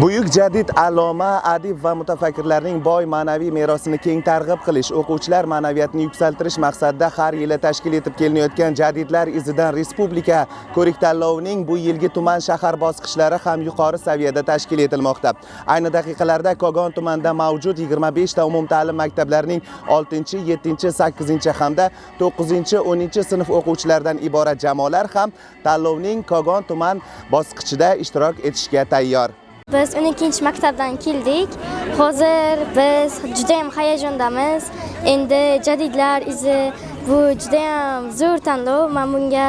Buyuk jadid alloma, adib va mutafakkirlarning boy ma'naviy merosini keng targ'ib qilish, o'quvchilar ma'naviyatini yuksaltirish maqsadida har yili tashkil etib kelinayotgan Jadidlar izidan Respublika ko'rik-tanlovining bu yilgi tuman shahar bosqichlari ham yuqori saviyada tashkil etilmoqda. Ayni daqiqalarda Kogon tumanida mavjud 25 ta umumta'lim maktablarining 6, 7, 8 hamda 9, 10 sinf o'quvchilaridan iborat jamoalar ham tanlovning Kogon tuman bosqichida ishtirok etishga tayyor. Biz 12 maktabdan keldik. Hozir biz juda ham hayajondamiz. Endi Jadidlar izi bu juda ham zo'r tanlov. Men bunga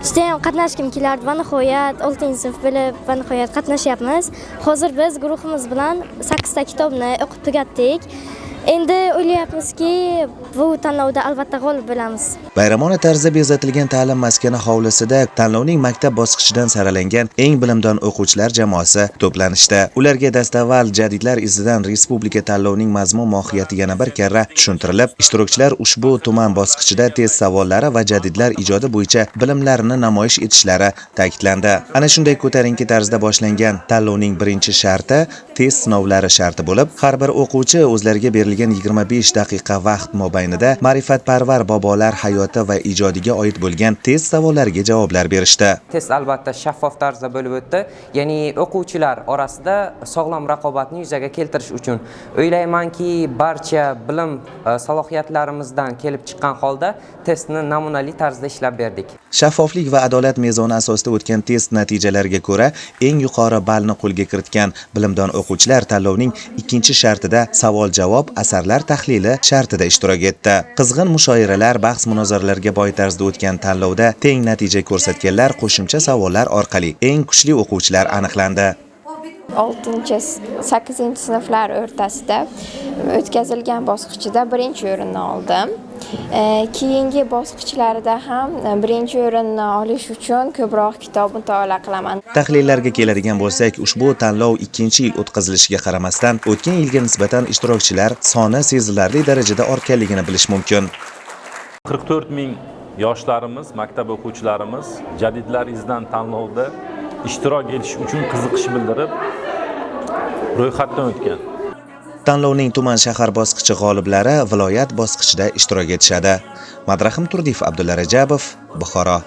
juda ham qatnashkim kelardi va nihoyat 6-sinf bo'lib va nihoyat qatnashyapmiz. Hozir biz guruhimiz bilan 8 ta kitobni o'qib tugatdik. Endi o'ylayapmizki, bu tanlovda albatta g'olib bo'lamiz. Bayramona tarzda bezatilgan ta'lim maskani hovlisida tanlovning maktab bosqichidan saralangan eng bilimdon o'quvchilar jamoasi to'planishdi. Ularga dastavval Jadidlar izidan Respublika tanlovining mazmun mohiyati yana bir karra tushuntirilib, ishtirokchilar ushbu tuman bosqichida test savollari va jadidlar ijodi bo'yicha bilimlarini namoyish etishlari ta'kidlandi. Ana shunday ko'tarinki tarzda boshlangan tanlovning birinchi sharti test sinovlari sharti bo'lib, har bir o'quvchi o'zlariga berilgan 25 daqiqa vaqt mobaynida ma'rifatparvar bobolar hayoti va ijodiga oid bo'lgan test savollariga javoblar berishdi. Test albatta shaffof tarzda bo'lib o'tdi. Ya'ni o'quvchilar orasida sog'lom raqobatni yuzaga keltirish uchun o'ylaymanki, barcha bilim salohiyatlarimizdan kelib chiqqan holda testni namunali tarzda ishlab berdik. Shaffoflik va adolat mezoni asosida o'tgan test natijalariga ko'ra, eng yuqori ballni qo'lga kiritgan bilimdon o'quvchilar tanlovning ikkinchi shartida savol-javob, asarlar tahlili shartida ishtirok etdi. Qizg'in mushoiralar, bahs-munozaralarga boy tarzda o'tgan tanlovda teng natija ko'rsatganlar qo'shimcha savollar orqali eng kuchli o'quvchilar aniqlandi. 6-8 sinflar o'rtasida o'tkazilgan bosqichida birinchi o'rinni oldim. Keyingi bosqichlarda ham birinchi o'rinni olish uchun ko'proq kitob mutolaa qilaman. Tahlillarga keladigan bo'lsak, ushbu tanlov ikkinchi yil o'tkazilishiga qaramasdan o'tgan yilga nisbatan ishtirokchilar soni sezilarli darajada ortganligini bilish mumkin. 44 ming yoshlarimiz, maktab o'quvchilarimiz Jadidlar izidan tanlovda ishtirok etish uchun qiziqish bildirib ro'yxatdan o'tgan. Tanlovning tuman shahar bosqichi g'oliblari viloyat bosqichida ishtirok etishadi. Madrahim Turdiyev, Abdulla Rajabov, Buxoro.